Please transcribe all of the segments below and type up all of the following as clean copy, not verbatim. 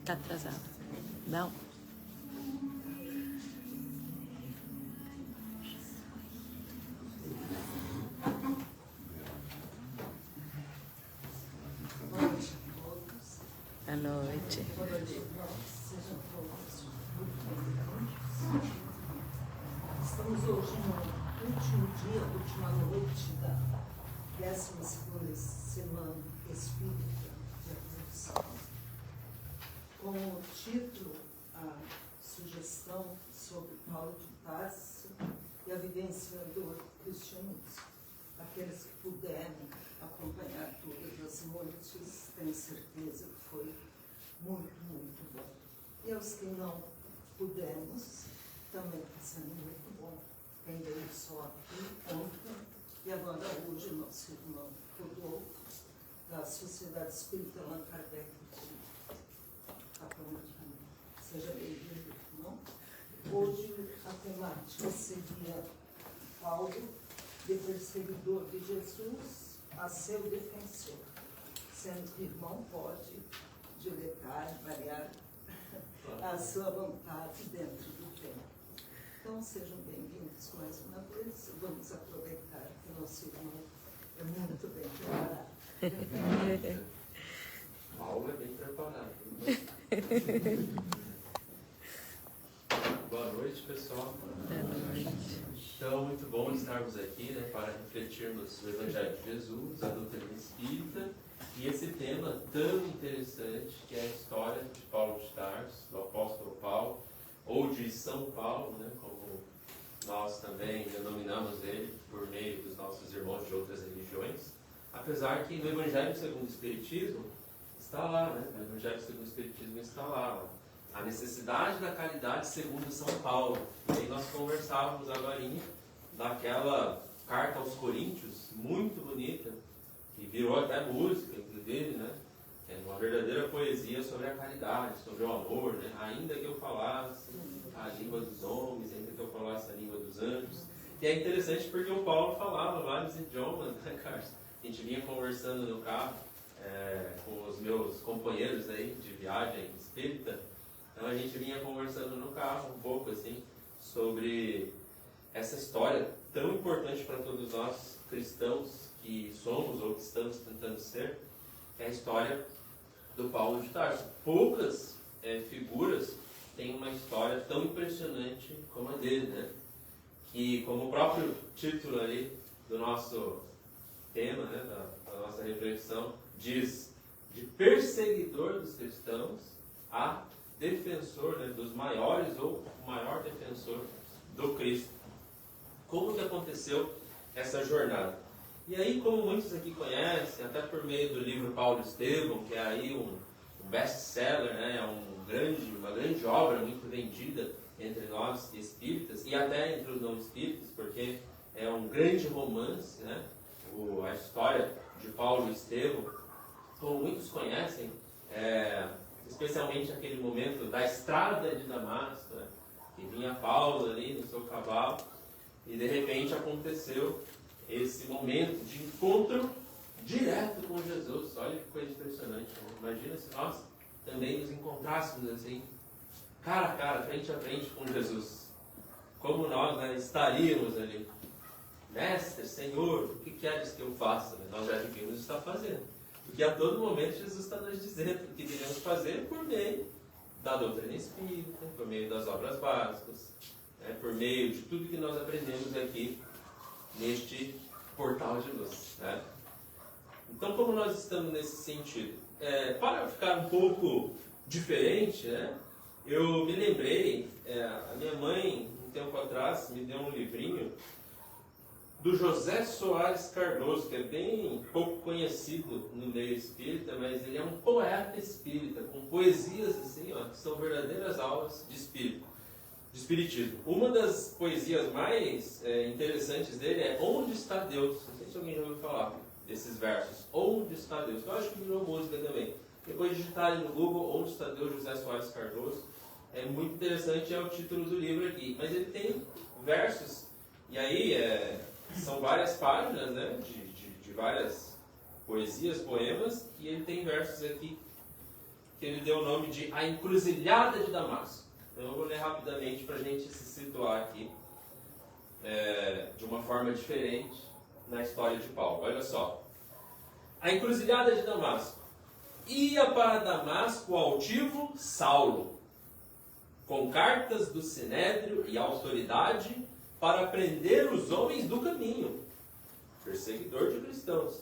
Tá atrasado. Não. Boa noite. Sejam todos muito bem-vindos. Estamos hoje no último dia, última noite da 12ª Semana Espírita de Evolução, com o título, a sugestão sobre Paulo de Tarso e a vivenciador cristianismo. Aqueles que puderem acompanhar todas as noites, tenho certeza que foi muito, muito bom. E aos que não pudemos, também está sendo muito bom. Quem veio só aqui ontem, e agora hoje, nosso irmão Rodolfo, da Sociedade Espírita Allan Kardec de Capão. Seja bem-vindo, irmão. Hoje a temática seria Paulo, de perseguidor de Jesus a seu defensor, sendo que o irmão pode diletar, variar a sua vontade dentro do tempo. Então sejam bem-vindos mais uma vez. Vamos aproveitar que nosso irmão é muito bem preparado. Paulo é bem preparado. Boa noite, pessoal. Boa noite. Então, muito bom estarmos aqui, né, para refletirmos o Evangelho de Jesus, a doutrina espírita, e esse tema tão interessante que é a história de Paulo de Tarso, do apóstolo Paulo, ou de São Paulo, né, como nós também denominamos ele por meio dos nossos irmãos de outras religiões, apesar que no Evangelho segundo o Espiritismo está lá, né, o Evangelho segundo o Espiritismo está lá, a necessidade da caridade segundo São Paulo. E aí nós conversávamos agora daquela carta aos Coríntios, muito bonita, que virou até música, inclusive, né? É uma verdadeira poesia sobre a caridade, sobre o amor, né? Ainda que eu falasse a língua dos homens, ainda que eu falasse a língua dos anjos. E é interessante porque o Paulo falava vários idiomas, né, Carlos? A gente vinha conversando no carro com os meus companheiros aí de viagem espírita. Então a gente vinha conversando no carro um pouco assim sobre essa história tão importante para todos nós cristãos que somos ou que estamos tentando ser, que é a história do Paulo de Tarso. Poucas figuras têm uma história tão impressionante como a dele, né? Que, como o próprio título ali do nosso tema, né, da nossa reflexão, diz, de perseguidor dos cristãos a defensor, né, dos maiores ou o maior defensor do Cristo. Como que aconteceu essa jornada? E aí, como muitos aqui conhecem, até por meio do livro Paulo Estevão, que é aí um best-seller, né, uma grande obra muito vendida entre nós espíritas e até entre os não espíritas, porque é um grande romance, né, a história de Paulo Estevão. Como muitos conhecem, especialmente aquele momento da estrada de Damasco, né? Que vinha Paulo ali no seu cavalo e de repente aconteceu esse momento de encontro direto com Jesus. Olha que coisa impressionante, né? Imagina se nós também nos encontrássemos assim, cara a cara, frente a frente com Jesus. Como nós, né, estaríamos ali. Mestre, Senhor, o que queres que eu faça? Nós já devíamos estar fazendo. Porque a todo momento Jesus está nos dizendo o que devemos fazer por meio da doutrina espírita, por meio das obras básicas, né, por meio de tudo que nós aprendemos aqui neste portal de luz. Né? Então, como nós estamos nesse sentido? Para ficar um pouco diferente, né, eu me lembrei, a minha mãe, um tempo atrás, me deu um livrinho do José Soares Cardoso, que é bem pouco conhecido no meio espírita, mas ele é um poeta espírita, com poesias assim, ó, que são verdadeiras aulas de espiritismo. Uma das poesias mais interessantes dele é Onde está Deus? Não sei se alguém já ouviu falar desses versos. Onde está Deus? Eu acho que virou música também. Depois digitarem no Google Onde está Deus, José Soares Cardoso. É muito interessante, é o título do livro aqui. Mas ele tem versos, e aí são várias páginas, né, de várias poesias, poemas, e ele tem versos aqui que ele deu o nome de A Encruzilhada de Damasco. Então eu vou ler rapidamente para a gente se situar aqui de uma forma diferente na história de Paulo. Olha só. A Encruzilhada de Damasco. Ia para Damasco o altivo Saulo, com cartas do Sinédrio e autoridade para prender os homens do caminho, perseguidor de cristãos,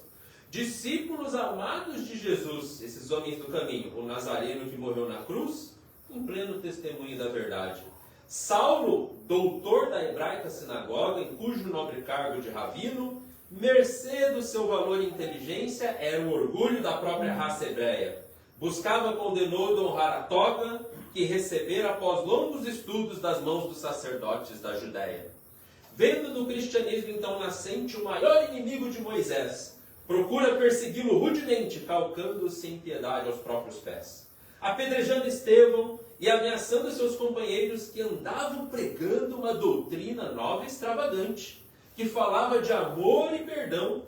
discípulos amados de Jesus, esses homens do caminho, o Nazareno que morreu na cruz, em pleno testemunho da verdade. Saulo, doutor da hebraica sinagoga, em cujo nobre cargo de rabino, mercê do seu valor e inteligência, era o orgulho da própria raça hebreia. Buscava com denodo honrar a toga que recebera após longos estudos das mãos dos sacerdotes da Judéia. Vendo no cristianismo então nascente o maior inimigo de Moisés, procura persegui-lo rudemente, calcando-se em piedade aos próprios pés, apedrejando Estevão e ameaçando seus companheiros que andavam pregando uma doutrina nova e extravagante, que falava de amor e perdão,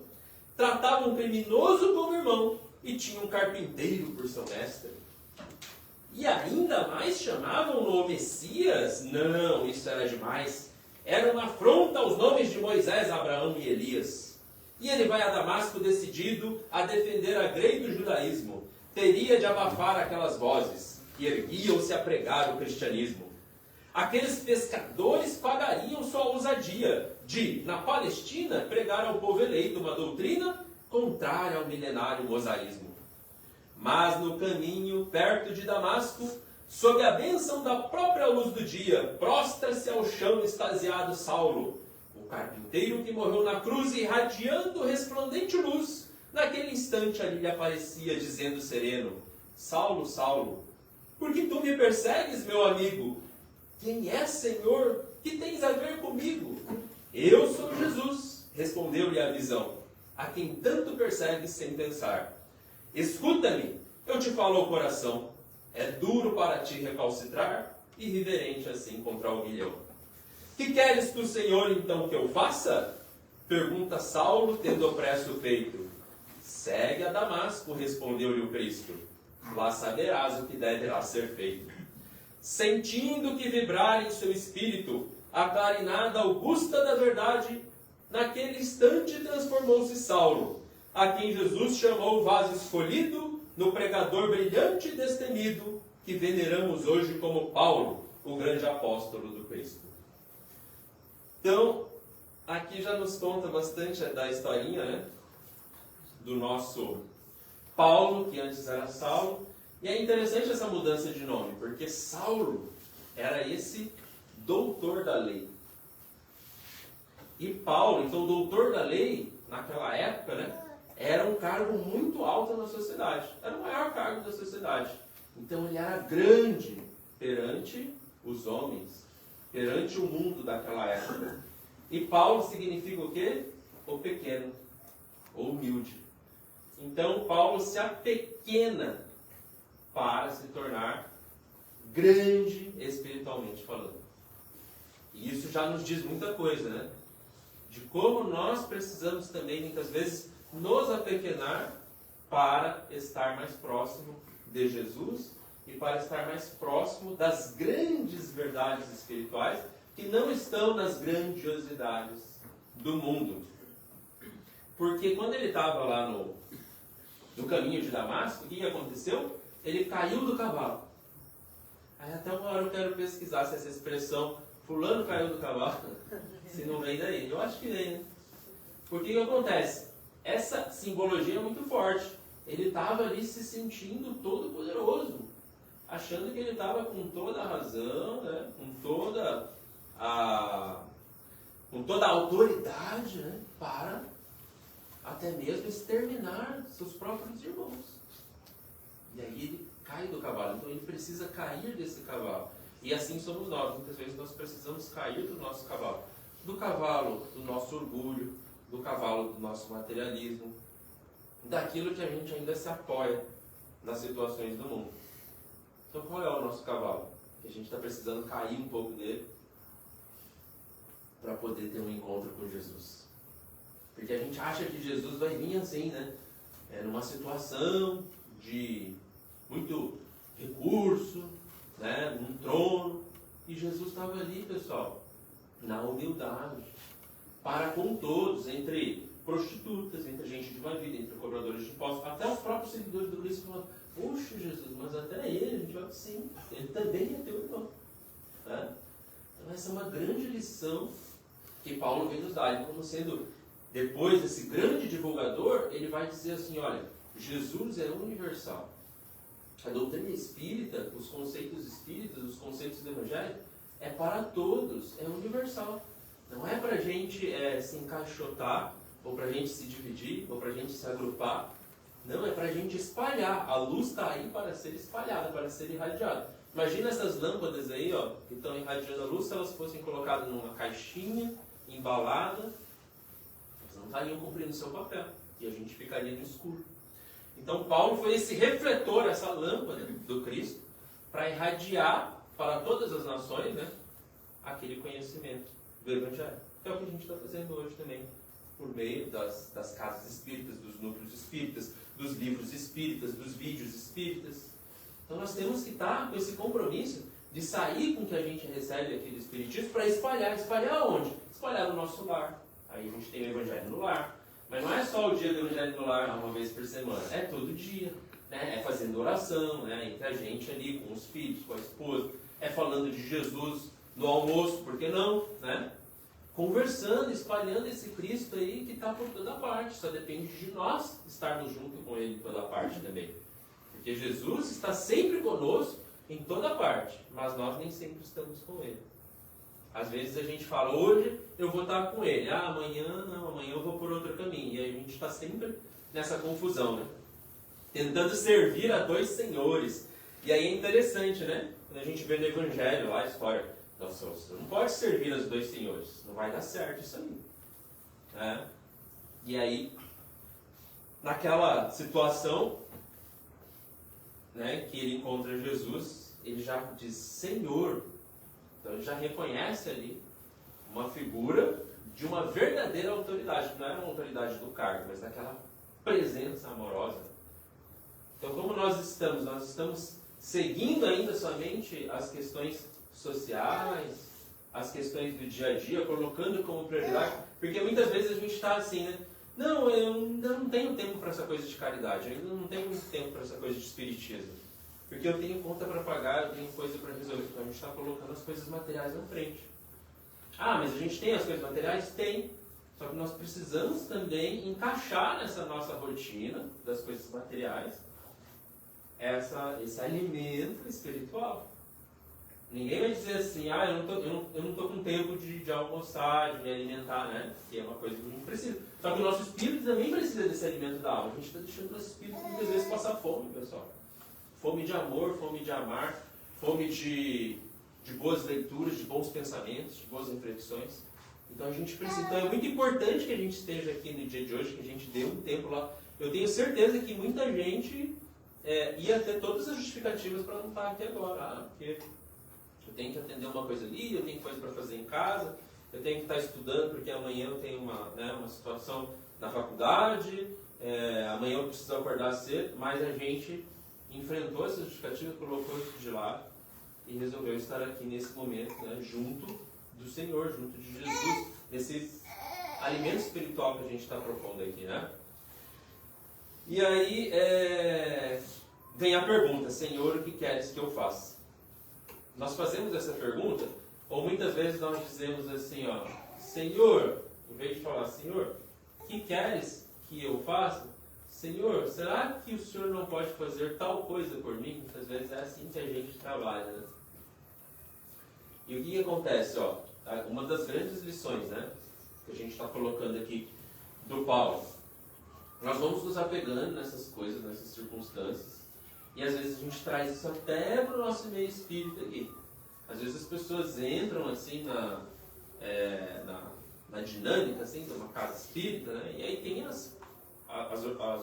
tratava um criminoso como irmão e tinha um carpinteiro por seu mestre. E ainda mais chamavam-no Messias? Não, isso era demais. Era uma afronta aos nomes de Moisés, Abraão e Elias. E ele vai a Damasco decidido a defender a grei do judaísmo. Teria de abafar aquelas vozes que erguiam-se a pregar o cristianismo. Aqueles pescadores pagariam sua ousadia de, na Palestina, pregar ao povo eleito uma doutrina contrária ao milenário mosaísmo. Mas no caminho, perto de Damasco, sob a bênção da própria luz do dia, prostra-se ao chão extasiado Saulo, o carpinteiro que morreu na cruz, irradiando resplandente luz. Naquele instante ali lhe aparecia, dizendo sereno: Saulo, Saulo, por que tu me persegues, meu amigo? Quem és, Senhor? Que tens a ver comigo? Eu sou Jesus, respondeu-lhe a visão, a quem tanto persegues sem pensar. Escuta-me, eu te falo ao coração. É duro para ti recalcitrar, irreverente assim contra o guilhão. Que queres tu, Senhor, então que eu faça? Pergunta Saulo, tendo opresso o peito. Segue a Damasco, respondeu-lhe o Cristo. Lá saberás o que deverá ser feito. Sentindo que vibrar em seu espírito a clarinada augusta da verdade, naquele instante transformou-se Saulo, a quem Jesus chamou vaso escolhido, no pregador brilhante e destemido, que veneramos hoje como Paulo, o grande apóstolo do Cristo. Então, aqui já nos conta bastante da historinha, né? Do nosso Paulo, que antes era Saulo. E é interessante essa mudança de nome, porque Saulo era esse doutor da lei. E Paulo, então, doutor da lei, naquela época, né? Era um cargo muito alto na sociedade. Era o maior cargo da sociedade. Então ele era grande perante os homens, perante o mundo daquela época. E Paulo significa o quê? O pequeno, o humilde. Então Paulo se apequena para se tornar grande espiritualmente falando. E isso já nos diz muita coisa, né? De como nós precisamos também, muitas vezes, nos apequenar para estar mais próximo de Jesus e para estar mais próximo das grandes verdades espirituais que não estão nas grandiosidades do mundo. Porque quando ele estava lá no caminho de Damasco, o que aconteceu? Ele caiu do cavalo. Aí até uma hora eu quero pesquisar se essa expressão fulano caiu do cavalo, se não vem daí. Eu acho que vem, né? Porque o que acontece? Essa simbologia é muito forte. Ele estava ali se sentindo todo poderoso, achando que ele estava com toda a razão, né? com toda a autoridade, né? Para até mesmo exterminar seus próprios irmãos. E aí ele cai do cavalo. Então ele precisa cair desse cavalo. E assim somos nós. Muitas vezes nós precisamos cair do nosso cavalo. Do cavalo do nosso orgulho, do cavalo do nosso materialismo, daquilo que a gente ainda se apoia nas situações do mundo. Então qual é o nosso cavalo? Que a gente está precisando cair um pouco dele para poder ter um encontro com Jesus. Porque a gente acha que Jesus vai vir assim, né? Numa situação de muito recurso, né, um trono. E Jesus estava ali, pessoal, na humildade, para com todos, entre prostitutas, entre gente de má vida, entre cobradores de impostos, até os próprios seguidores do Cristo falavam: poxa, Jesus, mas até ele, a gente vai sim, ele também é teu irmão. Né? Então essa é uma grande lição que Paulo vem nos dar. Ele, como sendo, depois desse grande divulgador, ele vai dizer assim: olha, Jesus é universal. A doutrina espírita, os conceitos espíritas, os conceitos do Evangelho, é para todos, é universal. Não é para a gente se encaixotar, ou para a gente se dividir, ou para a gente se agrupar. Não, é para a gente espalhar. A luz está aí para ser espalhada, para ser irradiada. Imagina essas lâmpadas aí, ó, que estão irradiando a luz, se elas fossem colocadas numa caixinha, embalada, elas não estariam cumprindo o seu papel. E a gente ficaria no escuro. Então Paulo foi esse refletor, essa lâmpada do Cristo, para irradiar para todas as nações, né, aquele conhecimento do Evangelho. Que é o que a gente está fazendo hoje também, por meio das casas espíritas, dos núcleos espíritas, dos livros espíritas, dos vídeos espíritas. Então nós temos que estar com esse compromisso de sair com o que a gente recebe aqui do Espiritismo para espalhar. Espalhar onde? Espalhar no nosso lar. Aí a gente tem o Evangelho no lar. Mas não é só o dia do Evangelho no lar, uma vez por semana. É todo dia. Né? É fazendo oração, né, entre a gente ali, com os filhos, com a esposa. É falando de Jesus no almoço, por que não? Né? Conversando, espalhando esse Cristo aí que está por toda parte. Só depende de nós estarmos junto com Ele em toda parte também. Porque Jesus está sempre conosco em toda parte, mas nós nem sempre estamos com Ele. Às vezes a gente fala: hoje eu vou estar com Ele, amanhã não, amanhã eu vou por outro caminho. E aí a gente está sempre nessa confusão, né? Tentando servir a dois senhores. E aí é interessante, né? Quando a gente vê no Evangelho lá a história: nossa, você não pode servir os dois senhores, não vai dar certo isso aí. Né? E aí, naquela situação, né, que ele encontra Jesus, ele já diz Senhor. Então ele já reconhece ali uma figura de uma verdadeira autoridade, que não era uma autoridade do cargo, mas daquela presença amorosa. Então como nós estamos? Nós estamos seguindo ainda somente as questões sociais, as questões do dia a dia, colocando como prioridade, porque muitas vezes a gente está assim, né? Não, eu ainda não tenho tempo para essa coisa de caridade, eu ainda não tenho muito tempo para essa coisa de espiritismo, porque eu tenho conta para pagar, eu tenho coisa para resolver. Então a gente está colocando as coisas materiais na frente. Ah, mas a gente tem as coisas materiais? Tem. Só que nós precisamos também encaixar nessa nossa rotina das coisas materiais esse alimento espiritual. Ninguém vai dizer assim: ah, eu não estou com tempo de almoçar, de me alimentar, né? Que é uma coisa que a gente precisa. Só que o nosso espírito também precisa desse alimento da alma. A gente está deixando o nosso espírito muitas vezes passar fome, pessoal. Fome de amor, fome de amar, fome de boas leituras, de bons pensamentos, de boas reflexões. Então a gente precisa. Então é muito importante que a gente esteja aqui no dia de hoje, que a gente dê um tempo lá. Eu tenho certeza que muita gente ia ter todas as justificativas para não estar aqui agora. Porque eu tenho que atender uma coisa ali, eu tenho coisa para fazer em casa, eu tenho que estar estudando porque amanhã eu tenho uma situação na faculdade, amanhã eu preciso acordar cedo, mas a gente enfrentou essa justificativa, colocou isso de lado e resolveu estar aqui nesse momento, né, junto do Senhor, junto de Jesus, nesse alimento espiritual que a gente está propondo aqui, né? E aí vem a pergunta: Senhor, o que queres que eu faça? Nós fazemos essa pergunta, ou muitas vezes nós dizemos assim, ó: Senhor, em vez de falar Senhor, o que queres que eu faça? Senhor, será que o Senhor não pode fazer tal coisa por mim? Muitas vezes é assim que a gente trabalha, né? E o que acontece? Ó, uma das grandes lições, né, que a gente está colocando aqui do Paulo. Nós vamos nos apegando nessas coisas, nessas circunstâncias, e às vezes a gente traz isso até para o nosso meio espírita aqui. Às vezes as pessoas entram assim na dinâmica assim, de uma casa espírita, né, e aí tem as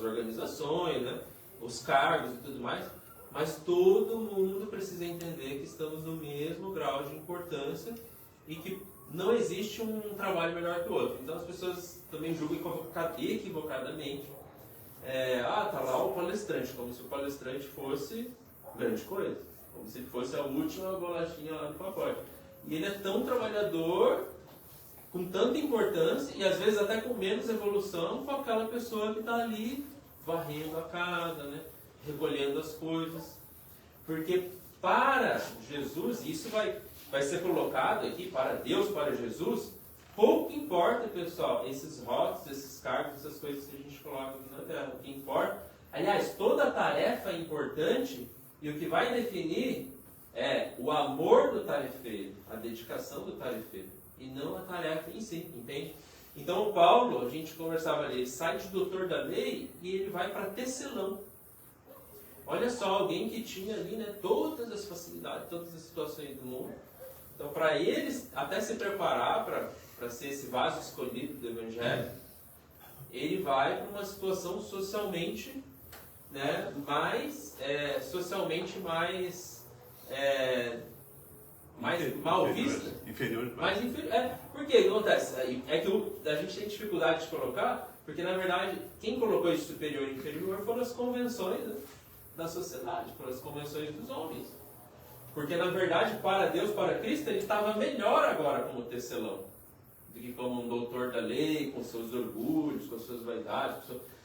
organizações, né, os cargos e tudo mais, mas todo mundo precisa entender que estamos no mesmo grau de importância e que não existe um trabalho melhor que o outro. Então as pessoas também julgam equivocadamente. Tá lá o palestrante, como se o palestrante fosse grande coisa. Como se fosse a última bolachinha lá do pacote. E ele é tão trabalhador, com tanta importância, e às vezes até com menos evolução, com aquela pessoa que está ali varrendo a casa, né? Recolhendo as coisas. Porque para Jesus, e isso vai ser colocado aqui, para Deus, para Jesus, pouco importa, pessoal, esses rótulos, esses cargos, essas coisas que a gente coloca aqui na Terra. O que importa, aliás, toda tarefa é importante, e o que vai definir é o amor do tarefeiro, a dedicação do tarefeiro, e não a tarefa em si, entende? Então o Paulo, a gente conversava ali, ele sai de doutor da lei e ele vai para tecelão. Olha só, alguém que tinha ali, né, todas as facilidades, todas as situações do mundo. Então, para eles até se preparar para ser esse vaso escolhido do Evangelho, ele vai para uma situação socialmente, né, socialmente mais mal vista. Inferior. Por que acontece? É que a gente tem dificuldade de colocar, porque na verdade, quem colocou isso superior e inferior foram as convenções, né, da sociedade, foram as convenções dos homens. Porque na verdade, para Deus, para Cristo, ele estava melhor agora como tecelão do que como um doutor da lei, com seus orgulhos, com suas vaidades.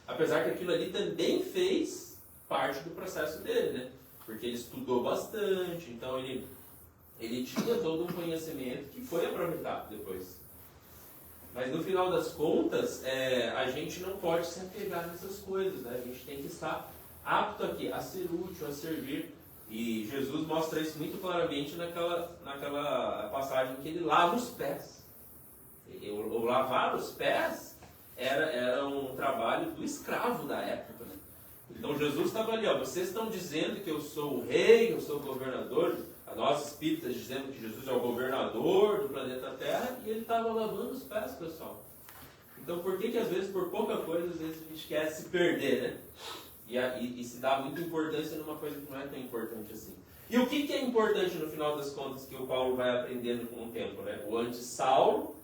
Apesar que aquilo ali também fez parte do processo dele, né? Porque ele estudou bastante, então ele tinha todo um conhecimento que foi aproveitado depois. Mas no final das contas, a gente não pode se apegar nessas coisas, né? A gente tem que estar apto aqui a ser útil, a servir. E Jesus mostra isso muito claramente naquela passagem que ele lava os pés. O lavar os pés era um trabalho do escravo da época, né? Então Jesus estava ali, vocês estão dizendo que eu sou o rei, eu sou o governador. Nós espíritas dizendo que Jesus é o governador do planeta Terra, e ele estava lavando os pés, pessoal. Então por que às vezes, por pouca coisa, às vezes a gente quer se perder, né? E se dá muita importância numa coisa que não é tão importante assim. E o que é importante no final das contas que o Paulo vai aprendendo com o tempo, né? O anti-Saulo,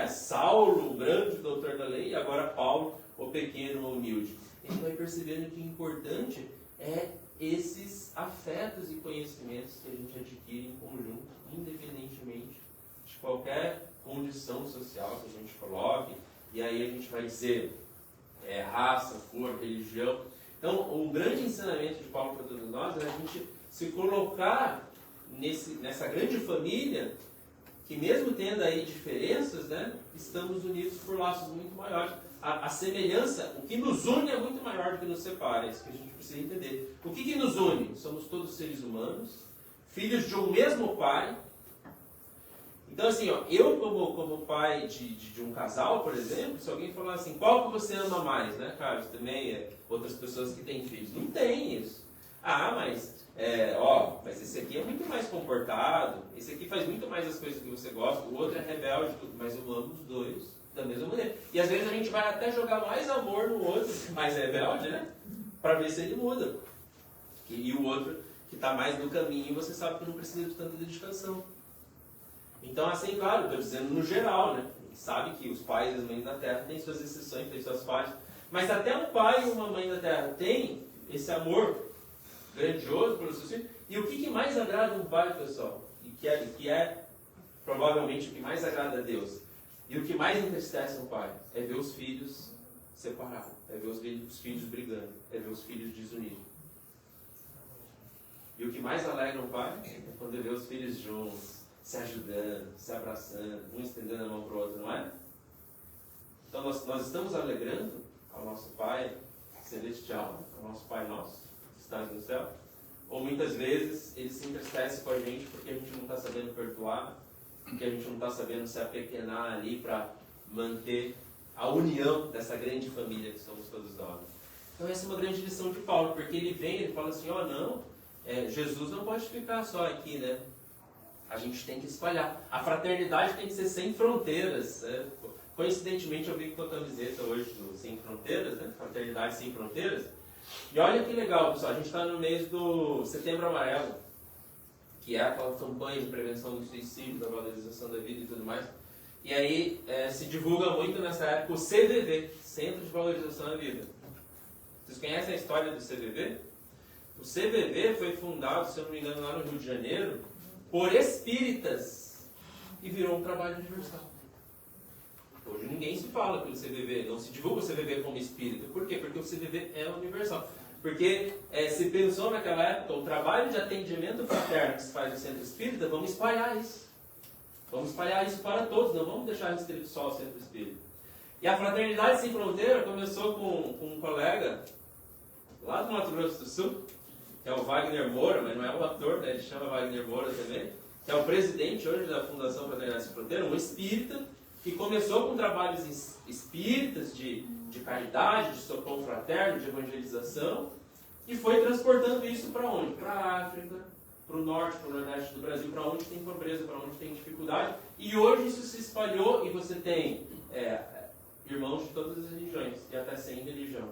Saulo, o grande doutor da lei, e agora Paulo, o pequeno, o humilde. Ele vai percebendo que o importante é esses afetos e conhecimentos que a gente adquire em conjunto, independentemente de qualquer condição social que a gente coloque. E aí a gente vai dizer raça, cor, religião. Então, o grande ensinamento de Paulo para todos nós é a gente se colocar nessa grande família, que mesmo tendo aí diferenças, né, estamos unidos por laços muito maiores. A semelhança, o que nos une é muito maior do que nos separa, é isso que a gente precisa entender. O que nos une? Somos todos seres humanos, filhos de um mesmo pai. Então assim, eu como pai de um casal, por exemplo, se alguém falar assim, qual que você ama mais, né, Carlos? Também outras pessoas que têm filhos. Não tem isso. Mas esse aqui é muito mais comportado, esse aqui faz muito mais as coisas que você gosta, o outro é rebelde, mas eu amo os dois da mesma maneira. E às vezes a gente vai até jogar mais amor no outro, mais rebelde, né? Para ver se ele muda. E o outro que está mais no caminho, você sabe que não precisa de tanta dedicação. Então, assim, claro, estou dizendo no geral, né? A gente sabe que os pais e as mães da terra têm suas exceções, têm suas falhas. Mas até um pai e uma mãe da terra têm esse amor grandioso pelos seus filhos. E o que mais agrada um pai, pessoal? E que é provavelmente o que mais agrada a Deus. E o que mais entristece um pai é ver os filhos separados, é ver os filhos brigando, é ver os filhos desunidos. E o que mais alegra um pai é quando vê os filhos juntos, se ajudando, se abraçando, um estendendo a mão para o outro, não é? Então nós estamos alegrando ao nosso Pai Celestial, ao nosso Pai nosso, que está no céu. Ou muitas vezes ele se entristece com a gente porque a gente não está sabendo perdoar, porque a gente não está sabendo se apequenar ali para manter a união dessa grande família que somos todos nós. Então essa é uma grande lição de Paulo, porque ele fala assim, Jesus não pode ficar só aqui, né? A gente tem que espalhar. A fraternidade tem que ser sem fronteiras. Coincidentemente eu vi com a camiseta hoje do Sem Fronteiras, né? Fraternidade Sem Fronteiras. E olha que legal, pessoal, a gente está no mês do Setembro Amarelo, que é aquela campanha de prevenção do suicídio, da valorização da vida e tudo mais. E aí se divulga muito nessa época o CVV, Centro de Valorização da Vida. Vocês conhecem a história do CVV? O CVV foi fundado, se eu não me engano, lá no Rio de Janeiro, por espíritas e virou um trabalho universal. Hoje ninguém se fala pelo CVV, não se divulga o CVV como espírita. Por quê? Porque o CVV é universal. Porque se pensou naquela época, o trabalho de atendimento fraterno que se faz no centro espírita, vamos espalhar isso. Vamos espalhar isso para todos, não vamos deixar restrito só ao centro espírita. E a Fraternidade Sem Fronteira começou com um colega lá do Mato Grosso do Sul, que é o Wagner Moura, mas não é um ator, né? Ele chama Wagner Moura também, que é o presidente hoje da Fundação Fraternidade Sem Fronteira, um espírita, que começou com trabalhos espíritas de caridade, de socorro fraterno, de evangelização, e foi transportando isso para onde? Para a África, para o norte, para o nordeste do Brasil, para onde tem pobreza, para onde tem dificuldade. E hoje isso se espalhou e você tem irmãos de todas as religiões, e até sem religião.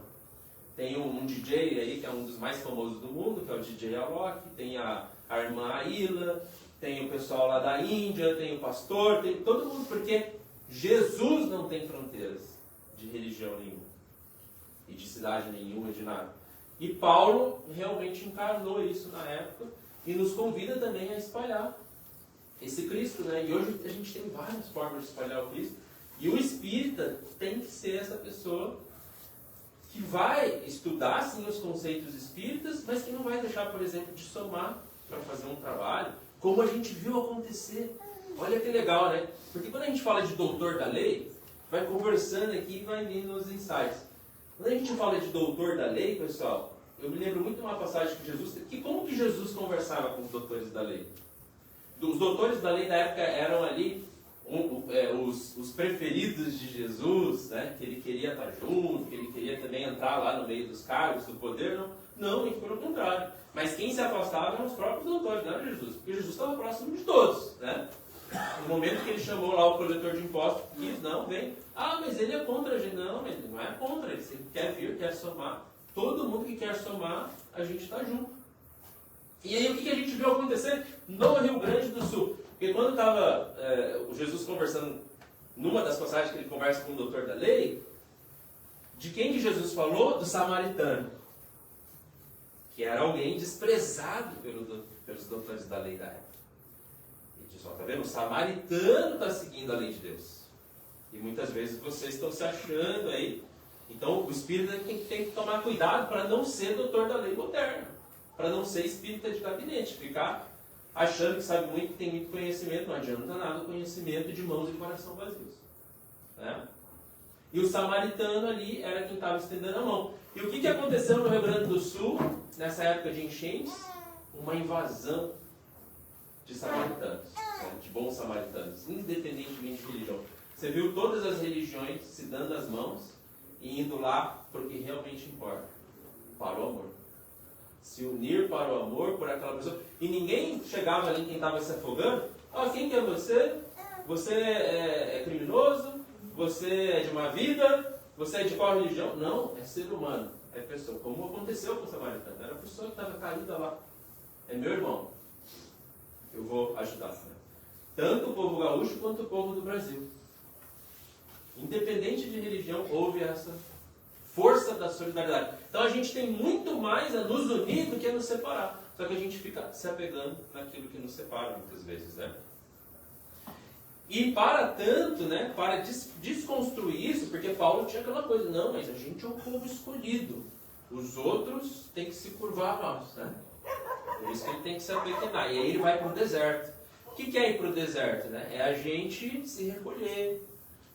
Tem um DJ aí, que é um dos mais famosos do mundo, que é o DJ Alok, tem a irmã Aila, tem o pessoal lá da Índia, tem o pastor, tem todo mundo, porque Jesus não tem fronteiras de religião nenhuma, e de cidade nenhuma, de nada. E Paulo realmente encarnou isso na época, e nos convida também a espalhar esse Cristo, né? E hoje a gente tem várias formas de espalhar o Cristo, e o espírita tem que ser essa pessoa que vai estudar sim os conceitos espíritas, mas que não vai deixar, por exemplo, de somar para fazer um trabalho, como a gente viu acontecer. Olha que legal, né? Porque quando a gente fala de doutor da lei, vai conversando aqui e vai vindo os insights. Quando a gente fala de doutor da lei, pessoal, eu me lembro muito de uma passagem que Jesus... Como que Jesus conversava com os doutores da lei? Os doutores da lei da época eram ali os preferidos de Jesus, né? Que ele queria estar junto, que ele queria também entrar lá no meio dos cargos, do poder. Não, muito pelo contrário. Mas quem se afastava eram os próprios doutores, não era Jesus. Porque Jesus estava próximo de todos, né? No momento que ele chamou lá o coletor de impostos, diz, não, vem. Ah, mas ele é contra a gente. Não, ele não é contra. Ele quer vir, quer somar. Todo mundo que quer somar, a gente está junto. E aí o que a gente viu acontecer no Rio Grande do Sul? Porque quando estava o Jesus conversando, numa das passagens que ele conversa com o doutor da lei, de quem que Jesus falou? Do samaritano. Que era alguém desprezado pelos doutores da lei da época. Ele diz, tá vendo? O samaritano está seguindo a lei de Deus. E muitas vezes vocês estão se achando aí. Então o espírita tem que tomar cuidado para não ser doutor da lei moderna. Para não ser espírita de gabinete. Ficar achando que sabe muito, que tem muito conhecimento. Não adianta nada o conhecimento de mãos e de coração vazios. Né? E o samaritano ali era quem estava estendendo a mão. E o que aconteceu no Rio Grande do Sul, nessa época de enchentes? Uma invasão de samaritanos, né? De bons samaritanos, independentemente de religião. Você viu todas as religiões se dando as mãos e indo lá para o que realmente importa, para o amor. Se unir para o amor por aquela pessoa. E ninguém chegava ali, quem estava se afogando, quem que é você? Você é criminoso? Você é de uma vida? Você é de qual religião? Não, é ser humano, é pessoa. Como aconteceu com o samaritano. Era a pessoa que estava caída lá. É meu irmão. Eu vou ajudar. Né? Tanto o povo gaúcho quanto o povo do Brasil. Independente de religião, houve essa força da solidariedade. Então a gente tem muito mais a nos unir do que a nos separar. Só que a gente fica se apegando naquilo que nos separa muitas vezes, né? E para tanto, né, para desconstruir isso, porque Paulo tinha aquela coisa, não, mas a gente é um povo escolhido. Os outros têm que se curvar a nós, né? Por isso que ele tem que se apequenar. E aí ele vai para o deserto. O que é ir para o deserto, né? É a gente se recolher.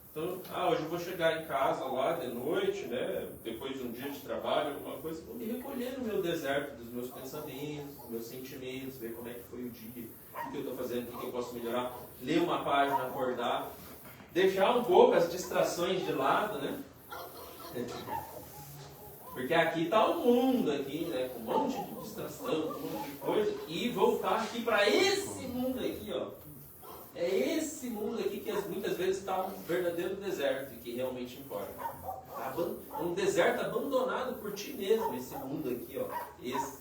Então, hoje eu vou chegar em casa lá de noite, né? Depois de um dia de trabalho, alguma coisa, vou me recolher no meu deserto dos meus pensamentos, dos meus sentimentos, ver como é que foi o dia, o que eu estou fazendo, o que eu posso melhorar, ler uma página, acordar, deixar um pouco as distrações de lado, né? Porque aqui está o mundo, aqui, né? Com um monte de distração, com um monte de coisa, e voltar aqui para esse mundo aqui, ó. É esse mundo aqui que muitas vezes está um verdadeiro deserto e que realmente importa. Um deserto abandonado por ti mesmo, esse mundo aqui, ó. Esse.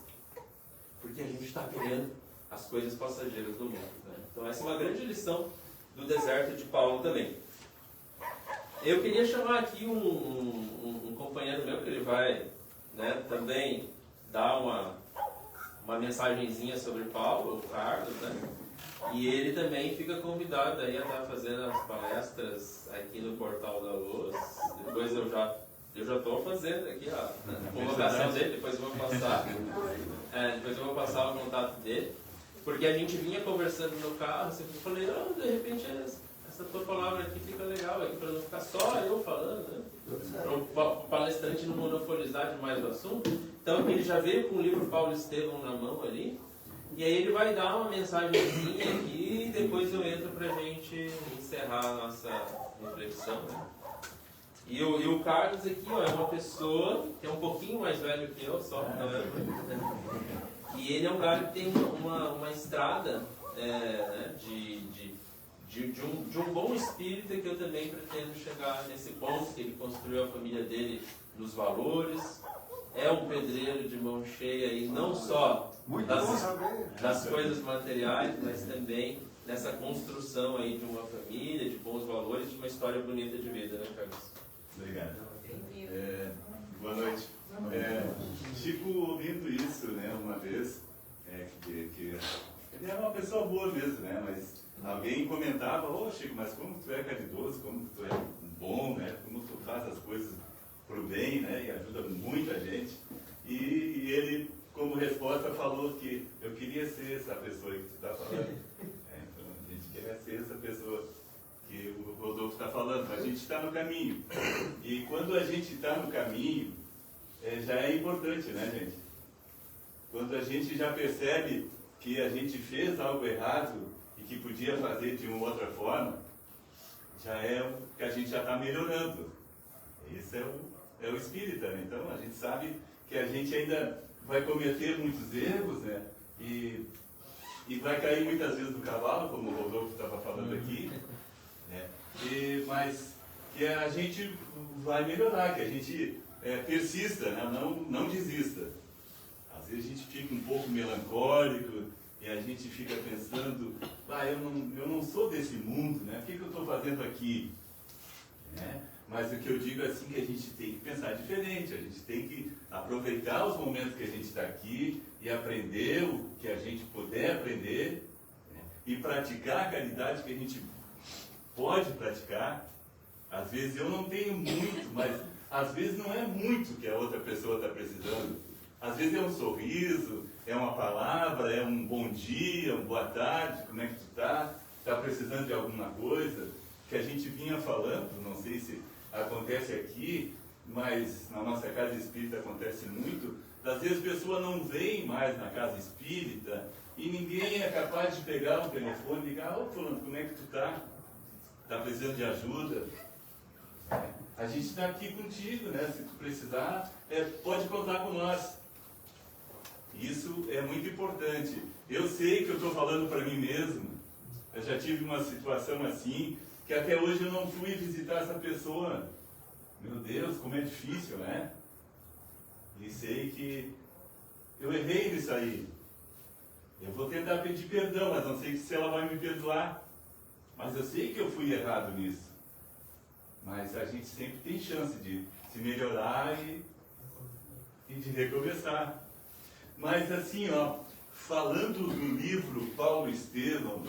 Porque a gente está querendo as coisas passageiras do mundo. Né? Então essa é uma grande lição do deserto de Paulo também. Eu queria chamar aqui um companheiro meu, que ele vai, né, também dar uma mensagenzinha sobre Paulo, o Carlos, né? E ele também fica convidado aí a estar fazendo as palestras aqui no Portal da Luz. Depois eu já estou fazendo aqui a colocação dele, depois eu vou passar. Depois eu vou passar o contato dele. Porque a gente vinha conversando no carro, assim, eu falei, de repente essa tua palavra aqui fica legal aqui, para não ficar só eu falando, né? Para o palestrante não monopolizar demais o assunto. Então ele já veio com o livro Paulo Estevão na mão ali, e aí ele vai dar uma mensagenzinha aqui e depois eu entro para a gente encerrar a nossa reflexão, né? E o Carlos aqui, ó, é uma pessoa que é um pouquinho mais velho que eu, só, não é muito, né? E ele é um cara que tem uma estrada né, de um bom espírito, que eu também pretendo chegar nesse ponto, que ele construiu a família dele nos valores, é um pedreiro de mão cheia, e não só das coisas materiais, mas também nessa construção aí de uma família, de bons valores, de uma história bonita de vida, né, Carlos? Obrigado. Boa noite. Chico, ouvindo isso, né, uma vez, que ele era uma pessoa boa mesmo, né, mas alguém comentava, Chico, mas como tu é caridoso, como tu é bom, né, como tu faz as coisas pro bem, né, e ajuda muita gente. E ele, como resposta, falou que eu queria ser essa pessoa que tu está falando. Então, a gente quer ser essa pessoa que o Rodolfo está falando, mas a gente está no caminho. E quando a gente está no caminho, já é importante, né, gente? Quando a gente já percebe que a gente fez algo errado e que podia fazer de uma outra forma, já é que a gente já está melhorando. Esse é o espírita, né? Então a gente sabe que a gente ainda vai cometer muitos erros, né? E vai cair muitas vezes do cavalo, como o Rodolfo estava falando aqui, né? Mas que a gente vai melhorar, que a gente persista, né? Não desista. Às vezes a gente fica um pouco melancólico e a gente fica pensando, eu não sou desse mundo, né? O que eu estou fazendo aqui? Né? Mas o que eu digo é assim, que a gente tem que pensar diferente, a gente tem que aproveitar os momentos que a gente está aqui e aprender o que a gente puder aprender, né? E praticar a caridade que a gente pode praticar. Às vezes eu não tenho muito, mas às vezes não é muito que a outra pessoa está precisando. Às vezes é um sorriso, é uma palavra, é um bom dia, uma boa tarde, como é que tu está? Está precisando de alguma coisa? Que a gente vinha falando, não sei se acontece aqui, mas na nossa casa espírita acontece muito. Às vezes a pessoa não vem mais na casa espírita e ninguém é capaz de pegar um telefone e ligar, fulano, como é que tu está? Está precisando de ajuda? A gente está aqui contigo, né? Se tu precisar, pode contar com nós. Isso é muito importante. Eu sei que eu estou falando para mim mesmo. Eu já tive uma situação assim, que até hoje eu não fui visitar essa pessoa. Meu Deus, como é difícil, né? E sei que eu errei nisso aí. Eu vou tentar pedir perdão, mas não sei se ela vai me perdoar. Mas eu sei que eu fui errado nisso. Mas a gente sempre tem chance de se melhorar e de recomeçar. Mas assim, falando do livro Paulo Estevão,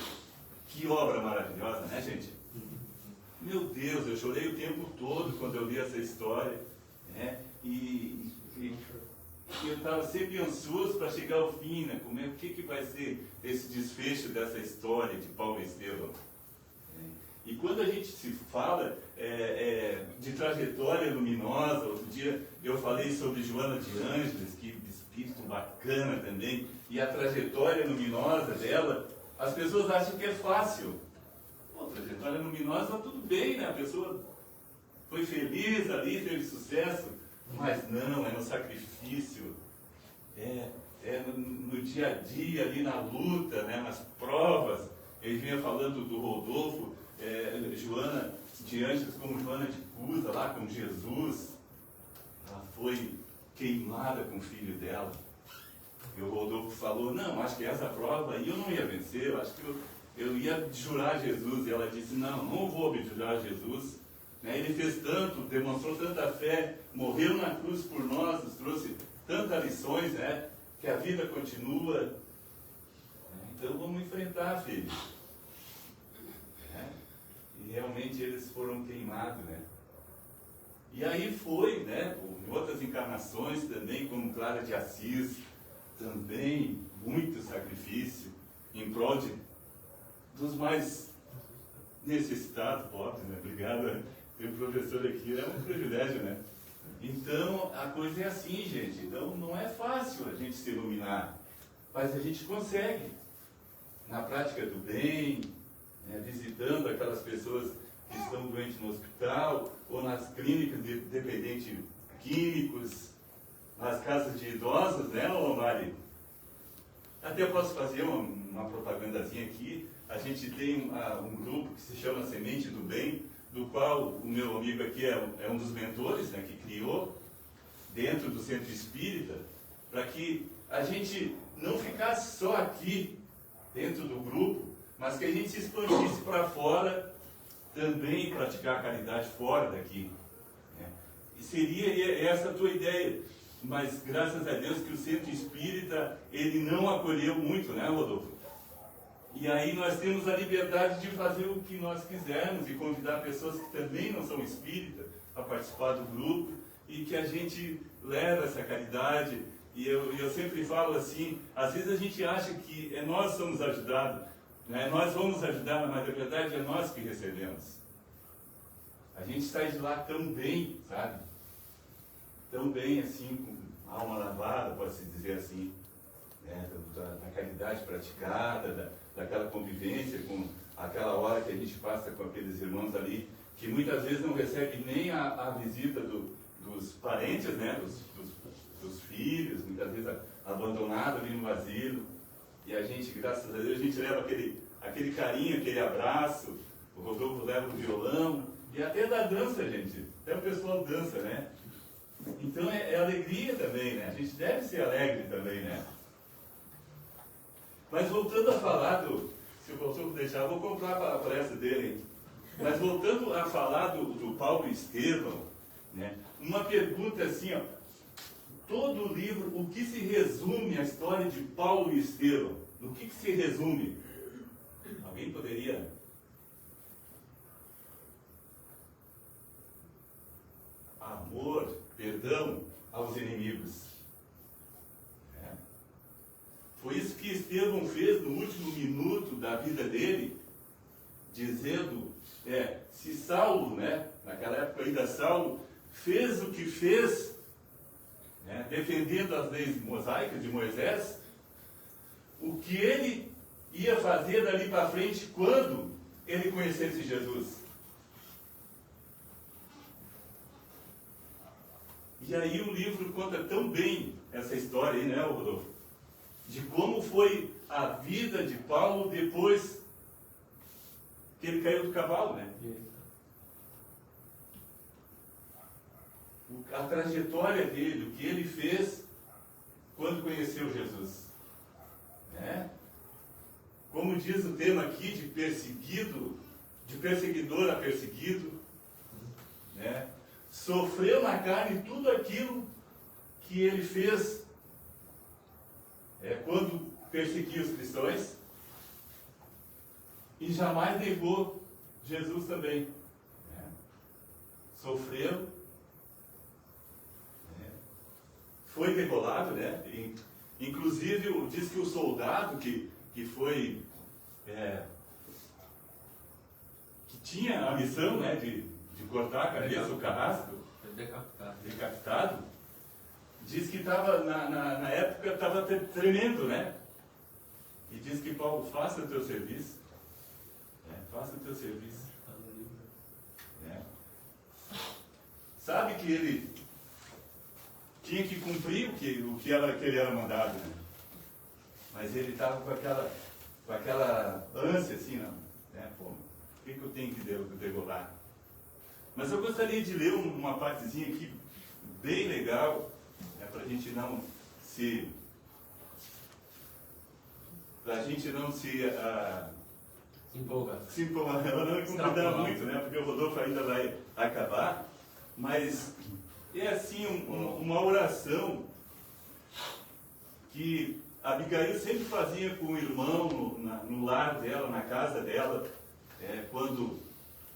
que obra maravilhosa, né, gente? Meu Deus, eu chorei o tempo todo quando eu li essa história, né? E eu estava sempre ansioso para chegar ao fim, né? O que vai ser esse desfecho dessa história de Paulo Estevão? E quando a gente se fala de trajetória luminosa, outro dia eu falei sobre Joana de Ângeles, que espírito bacana também, e a trajetória luminosa dela, as pessoas acham que é fácil. Trajetória luminosa, tudo bem, né? A pessoa foi feliz ali, teve sucesso, mas não, é no sacrifício, no dia a dia, ali na luta, né? Nas provas. Ele vinha falando do Rodolfo, Joana de Ângeles como Joana de Cusa, lá com Jesus. Ela foi queimada com o filho dela. E o Rodolfo falou, não, acho que essa prova aí eu não ia vencer, eu acho que eu ia jurar Jesus. E ela disse, não vou jurar Jesus. Né? Ele fez tanto, demonstrou tanta fé, morreu na cruz por nós, nos trouxe tantas lições, né? que a vida continua. Então vamos enfrentar, filhos. E realmente eles foram queimados, né? E aí foi, né? Em outras encarnações também, como Clara de Assis, também muito sacrifício em prol dos mais necessitados, pobres, né? Obrigado, ter um professor aqui, é um privilégio, né? Então, a coisa é assim, gente. Então, não é fácil a gente se iluminar, mas a gente consegue. Na prática do bem, né? Visitando aquelas pessoas que estão doentes no hospital, ou nas clínicas de dependentes químicos, nas casas de idosos, né, Mari? Até posso fazer uma propagandazinha aqui. A gente tem um grupo que se chama Semente do Bem, do qual o meu amigo aqui é um dos mentores, né, que criou, dentro do Centro Espírita, para que a gente não ficasse só aqui, dentro do grupo, mas que a gente se expandisse para fora, também praticar a caridade fora daqui. Né? E seria essa a tua ideia. Mas graças a Deus que o Centro Espírita, ele não acolheu muito, né, Rodolfo? E aí nós temos a liberdade de fazer o que nós quisermos e convidar pessoas que também não são espíritas a participar do grupo e que a gente leva essa caridade. E eu sempre falo assim, às vezes a gente acha que nós somos ajudados, né? Nós vamos ajudar, mas na verdade é nós que recebemos. A gente sai de lá tão bem, sabe? Tão bem assim, com a alma lavada, pode-se dizer assim, né? Da caridade praticada, daquela convivência, com aquela hora que a gente passa com aqueles irmãos ali, que muitas vezes não recebem nem a visita dos parentes, né? Dos filhos, muitas vezes abandonado ali no asilo, e a gente, graças a Deus, a gente leva aquele carinho, aquele abraço, o Rodolfo leva o violão, e até da dança, gente, até o pessoal dança, né? Então é alegria também, né? A gente deve ser alegre também, né? Mas voltando a falar se o Rodolfo deixar, eu vou comprar a palestra dele, hein? Mas voltando a falar do Paulo Estevão, né? Uma pergunta assim, ó, todo o livro, o que se resume a história de Paulo e Estevão? No que se resume? Alguém poderia? Amor, perdão aos inimigos. Foi isso que Estevão fez no último minuto da vida dele, dizendo, se Saulo, né, naquela época ainda Saulo, fez o que fez, né, defendendo as leis mosaicas de Moisés, o que ele ia fazer dali para frente quando ele conhecesse Jesus. E aí o livro conta tão bem essa história aí, né, Rodolfo? De como foi a vida de Paulo depois que ele caiu do cavalo, né? A trajetória dele, o que ele fez quando conheceu Jesus. Né? Como diz o tema aqui, de perseguido, de perseguidor a perseguido, né? Sofreu na carne tudo aquilo que ele fez quando perseguia os cristãos, e jamais negou Jesus também. Né? Sofreu, foi degolado, né? Inclusive diz que o soldado que foi que tinha a missão, né, de cortar a cabeça do carrasco, decapitado, diz que estava na época estava tremendo, né? E diz que Paulo, faça o teu serviço, faça o teu serviço. Sabe que ele tinha que cumprir o que ele era mandado, né? Mas ele estava com aquela ânsia assim, não, né? Pô, o que eu tenho que degolar? Mas eu gostaria de ler uma partezinha aqui bem legal, para a gente não se empolgar. Se empolgar, não incomodar muito, né? Porque o Rodolfo ainda vai acabar, mas é assim uma oração que Abigail sempre fazia com o irmão no lar dela, na casa dela, quando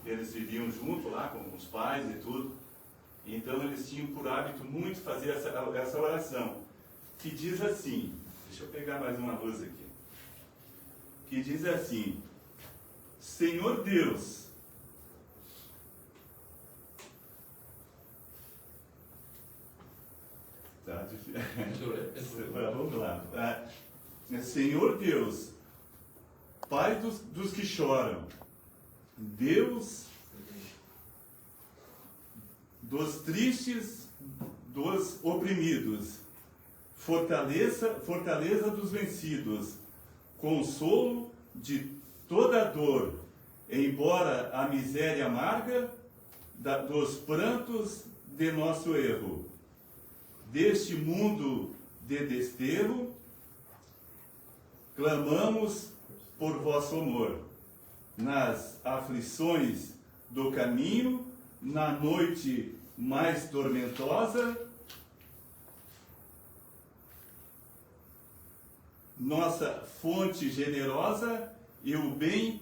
eles viviam junto lá com os pais e tudo. Então eles tinham por hábito muito fazer essa oração, que diz assim, deixa eu pegar mais uma luz aqui, que diz assim: Senhor Deus, tá difícil. Vamos lá. Senhor Deus, Pai dos que choram, Deus dos tristes, dos oprimidos, fortaleza dos vencidos, consolo de toda dor, embora a miséria amarga dos prantos de nosso erro. Deste mundo de desterro, clamamos por vosso amor. Nas aflições do caminho, na noite mais tormentosa, nossa fonte generosa e o bem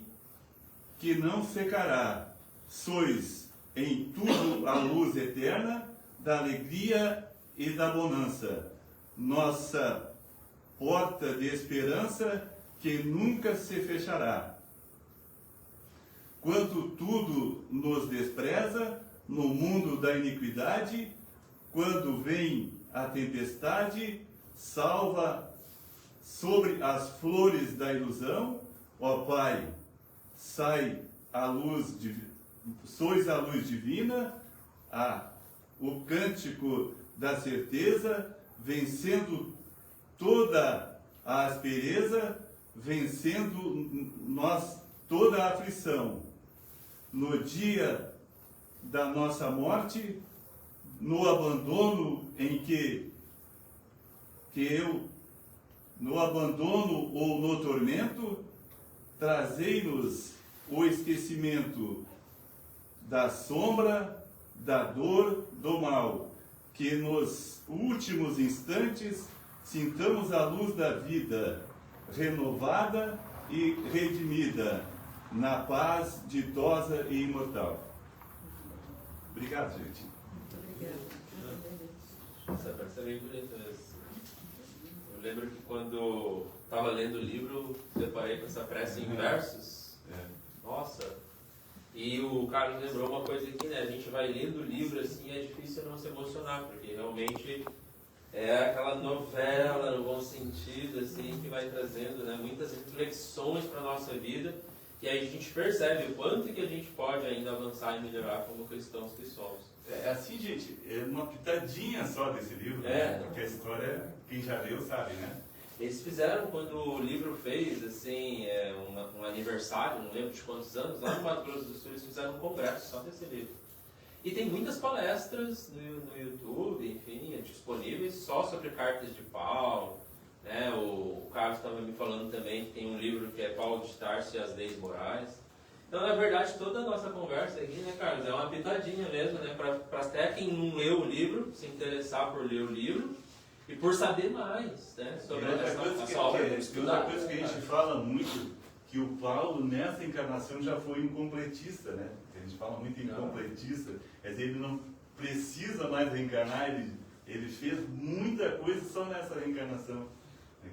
que não secará. Sois em tudo a luz eterna da alegria e da bonança, nossa porta de esperança que nunca se fechará. Quando tudo nos despreza no mundo da iniquidade, quando vem a tempestade, salva sobre as flores da ilusão, ó Pai, sois a luz divina, o cântico da certeza, vencendo toda a aspereza, vencendo nós toda a aflição. No dia da nossa morte, no abandono no abandono ou no tormento, trazei-nos o esquecimento da sombra, da dor, do mal, que nos últimos instantes sintamos a luz da vida, renovada e redimida, na paz ditosa e imortal. Obrigado, gente. Muito obrigada. Essa parte é bem bonita mesmo. Eu lembro que quando estava lendo o livro, deparei com essa prece em versos. Nossa! E o Carlos lembrou uma coisa aqui, né? A gente vai lendo o livro assim, é difícil não se emocionar, porque realmente é aquela novela, no bom sentido, assim, que vai trazendo, né, muitas reflexões para a nossa vida. E aí a gente percebe o quanto que a gente pode ainda avançar e melhorar como cristãos que somos. Assim, gente, é uma pitadinha só desse livro, porque a história, quem já leu sabe, né? Eles fizeram, quando o livro fez, assim, um aniversário, não lembro de quantos anos, lá no Mato Grosso do Sul, eles fizeram um congresso só desse livro. E tem muitas palestras no YouTube, enfim, disponíveis só sobre cartas de Paulo, né? O Carlos estava me falando também que tem um livro que é Paulo de Tarso e as Leis Morais. Então, na verdade, toda a nossa conversa aqui, né, Carlos, é uma pitadinha mesmo, né, para até quem não leu o livro, se interessar por ler o livro e por saber mais, né, sobre essa obra. Outra coisa que a gente fala muito, que o Paulo, nessa encarnação, já foi um completista, né? A gente fala muito em completista, quer dizer, ele não precisa mais reencarnar, ele fez muita coisa só nessa reencarnação.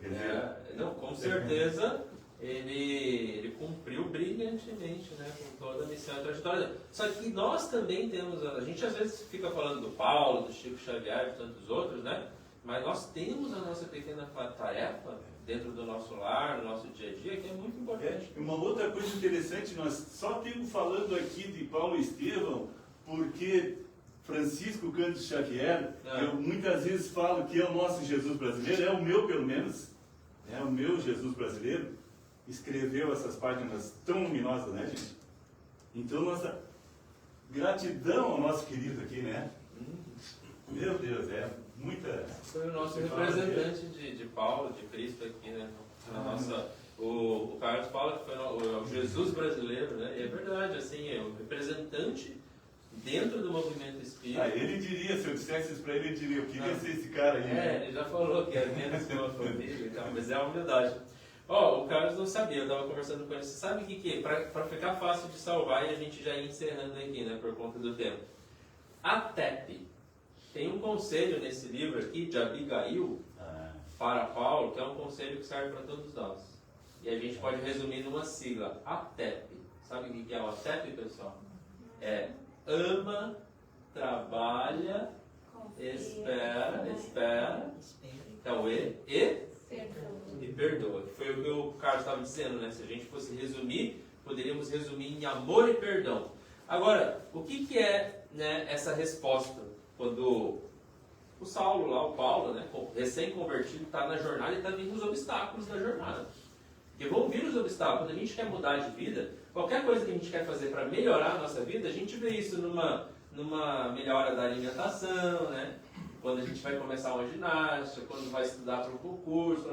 Quer dizer, não, com certeza ele cumpriu brilhantemente, né, com toda a missão e trajetória. Só que nós também temos, a gente às vezes fica falando do Paulo, do Chico Xavier e tantos outros, né? Mas nós temos a nossa pequena tarefa dentro do nosso lar, no nosso dia a dia, que é muito importante. Uma outra coisa interessante, nós só estamos falando aqui de Paulo e Estevão, porque Francisco Cândido Xavier, eu muitas vezes falo que é o nosso Jesus brasileiro, é o meu pelo menos, é o meu Jesus brasileiro, escreveu essas páginas tão luminosas, né, gente? Então, nossa gratidão ao nosso querido aqui, né? Meu Deus, muita... Foi o nosso representante de Paulo, de Cristo aqui, né? Na nossa, o Carlos fala que foi o Jesus brasileiro, né? E é verdade, assim, é o representante dentro do movimento espírita. Ele diria, se eu dissesse isso pra ele diria, eu queria ser esse cara aí. Ele já falou que é menos que uma família e tal, mas é a humildade. O Carlos não sabia, eu estava conversando com ele. Você sabe o que é? Para ficar fácil de salvar, e a gente já ia encerrando aqui, né, por conta do tempo. A TEP tem um conselho nesse livro aqui, de Abigail, para Paulo, que é um conselho que serve para todos nós. E a gente pode resumir numa sigla, ATEP. Sabe o que é o ATEP, pessoal? É ama, trabalha, espera. Então, e perdoa. Foi o que o Carlos estava dizendo, né? Se a gente fosse resumir, poderíamos resumir em amor e perdão. Agora, o que é, né, essa resposta? Quando o Saulo lá, o Paulo, né, recém-convertido, está na jornada e está vindo os obstáculos da jornada. Porque vão vir os obstáculos. Quando a gente quer mudar de vida, qualquer coisa que a gente quer fazer para melhorar a nossa vida, a gente vê isso numa melhora da alimentação, né? Quando a gente vai começar uma ginástica, quando vai estudar para um concurso,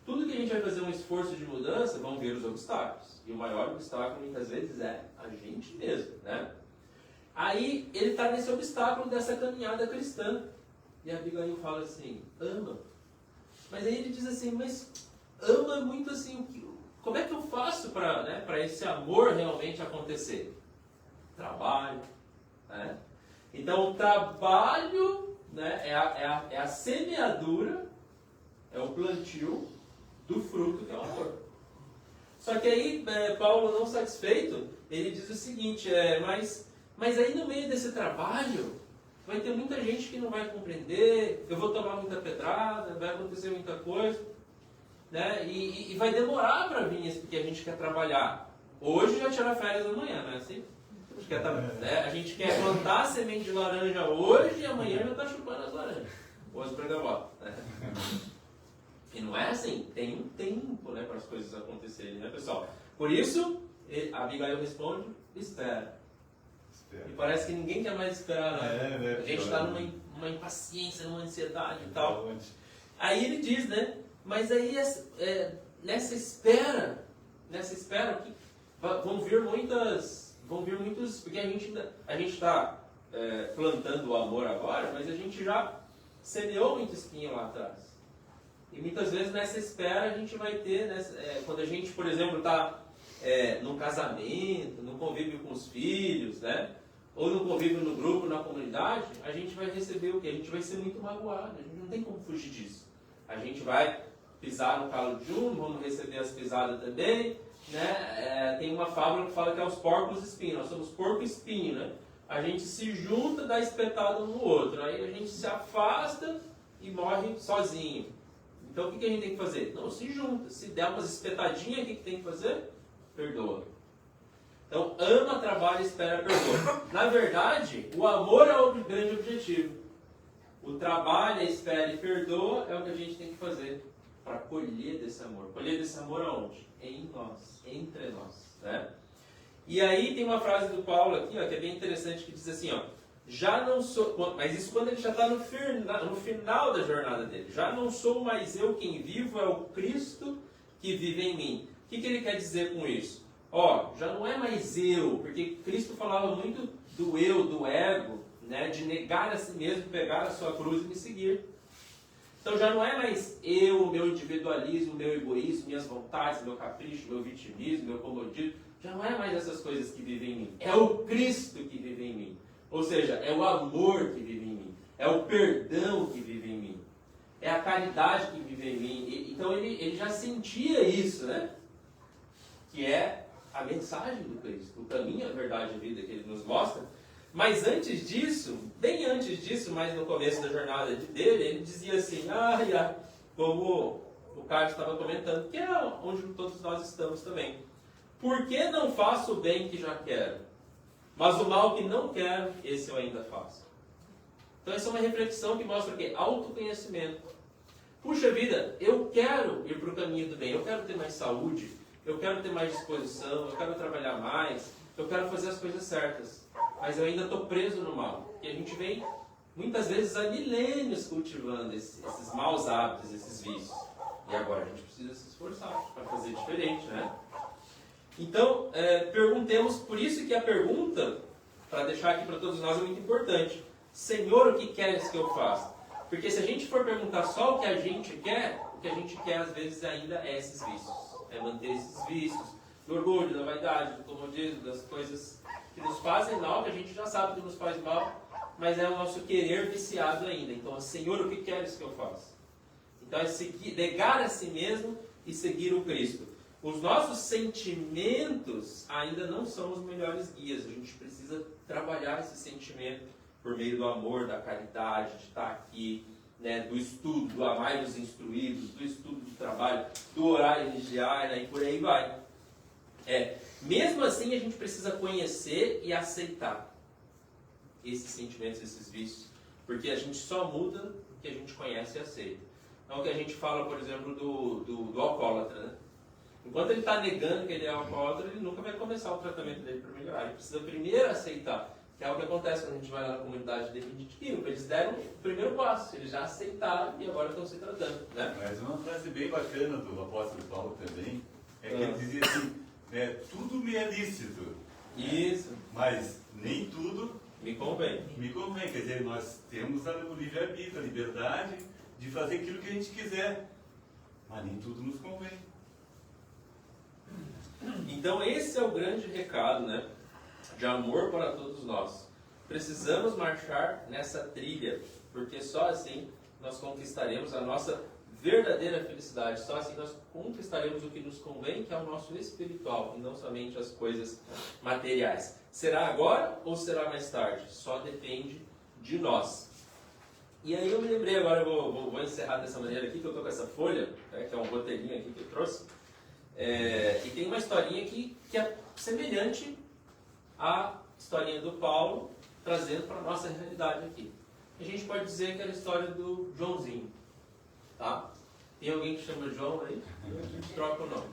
tudo que a gente vai fazer um esforço de mudança, vão vir os obstáculos. E o maior obstáculo, muitas vezes, é a gente mesmo, né? Aí, ele está nesse obstáculo dessa caminhada cristã. E a Abigail fala assim, ama. Mas aí ele diz assim, mas ama muito assim, como é que eu faço para esse amor realmente acontecer? Trabalho, né? Então, o trabalho, né, é a semeadura, é o plantio do fruto que é o amor. Só que aí, Paulo, não satisfeito, ele diz o seguinte, mas aí no meio desse trabalho, vai ter muita gente que não vai compreender, eu vou tomar muita pedrada, vai acontecer muita coisa, né? E vai demorar para vir isso, porque a gente quer trabalhar. Hoje já tirar férias amanhã, não é assim? A gente quer plantar a semente de laranja hoje e amanhã já está chupando as laranjas. Hoje para gravata. E não é assim, tem um tempo, né, para as coisas acontecerem, né, pessoal? Por isso, a Abigail responde, espera. E parece que ninguém quer mais esperar, né? A gente está numa impaciência, numa ansiedade e tal. Aí ele diz, né? Mas aí nessa espera que vão vir muitos, porque a gente está plantando o amor agora, mas a gente já semeou muito espinho lá atrás. E muitas vezes nessa espera a gente vai ter, quando a gente, por exemplo, está num casamento, no convívio com os filhos, né? Ou no convívio no grupo, na comunidade, a gente vai receber o quê? A gente vai ser muito magoado, a gente não tem como fugir disso. A gente vai pisar no calo de um, vamos receber as pisadas também, né? Tem uma fábula que fala que é os porcos espinhos, nós somos porco espinho, né? A gente se junta, dá espetada um no outro, aí a gente se afasta e morre sozinho. Então o que a gente tem que fazer? Não, se junta, se der umas espetadinhas, o que tem que fazer? Perdoa. Então, ama, trabalha, espera, perdoa. Na verdade, o amor é o grande objetivo. O trabalho, espera e perdoa é o que a gente tem que fazer para colher desse amor. Colher desse amor aonde? Em nós, entre nós, né? E aí tem uma frase do Paulo aqui, ó, que é bem interessante, que diz assim, ó, já não sou, mas isso quando ele já está no final da jornada dele. Já não sou mais eu quem vivo, é o Cristo que vive em mim. O que ele quer dizer com isso? Já não é mais eu, porque Cristo falava muito do eu, do ego, né, de negar a si mesmo, pegar a sua cruz e me seguir. Então já não é mais eu, o meu individualismo, o meu egoísmo, minhas vontades, meu capricho, meu vitimismo, meu comodismo. Já não é mais essas coisas que vivem em mim. É o Cristo que vive em mim. Ou seja, é o amor que vive em mim. É o perdão que vive em mim. É a caridade que vive em mim. Então ele já sentia isso, né? Que é a mensagem do Cristo, o caminho, a verdade e a vida que ele nos mostra. Mas antes disso, bem antes disso, mas no começo da jornada dele, ele dizia assim, como o Carlos estava comentando, que é onde todos nós estamos também. Por que não faço o bem que já quero? Mas o mal que não quero, esse eu ainda faço. Então essa é uma reflexão que mostra o quê? Autoconhecimento. Puxa vida, eu quero ir para o caminho do bem, eu quero ter mais saúde, eu quero ter mais disposição, eu quero trabalhar mais, eu quero fazer as coisas certas. Mas eu ainda estou preso no mal. E a gente vem, muitas vezes, há milênios cultivando esses maus hábitos, esses vícios. E agora a gente precisa se esforçar para fazer diferente, né? Então, perguntemos, por isso que a pergunta para deixar aqui para todos nós é muito importante. Senhor, o que queres que eu faça? Porque se a gente for perguntar só o que a gente quer, o que a gente quer às vezes ainda é esses vícios. É manter esses vícios, do orgulho, da vaidade, do comodismo, das coisas que nos fazem mal, que a gente já sabe que nos faz mal, mas é o nosso querer viciado ainda. Então, Senhor, o que queres que eu faça? Então, é negar a si mesmo e seguir o Cristo. Os nossos sentimentos ainda não são os melhores guias. A gente precisa trabalhar esse sentimento por meio do amor, da caridade, de estar aqui, né, do estudo, do amar os instruídos, do estudo do trabalho, do orar e vigiar, né, e por aí vai. Mesmo assim, a gente precisa conhecer e aceitar esses sentimentos, esses vícios, porque a gente só muda o que a gente conhece e aceita. Então, o que a gente fala, por exemplo, do alcoólatra, né? Enquanto ele está negando que ele é alcoólatra, ele nunca vai começar o tratamento dele para melhorar. Ele precisa primeiro aceitar, que é o que acontece quando a gente vai lá na comunidade de química. Eles deram o primeiro passo, eles já aceitaram e agora estão se tratando, né? Mas uma frase bem bacana do apóstolo Paulo também, é que ele dizia assim, tudo me é lícito. Isso. Mas nem tudo me convém. Quer dizer, nós temos o livre-arbítrio, a liberdade de fazer aquilo que a gente quiser, mas nem tudo nos convém. Então esse é o grande recado, né, de amor para todos nós. Precisamos marchar nessa trilha, porque só assim nós conquistaremos a nossa verdadeira felicidade. Só assim nós conquistaremos o que nos convém, que é o nosso espiritual, e não somente as coisas materiais. Será agora ou será mais tarde? Só depende de nós. E aí eu me lembrei agora, eu vou encerrar dessa maneira aqui, que eu estou com essa folha, né, que é um roteirinho aqui que eu trouxe. E tem uma historinha que é semelhante à historinha do Paulo, trazendo para a nossa realidade aqui. A gente pode dizer que era a história do Joãozinho. Tá? Tem alguém que chama João aí? A gente troca o nome.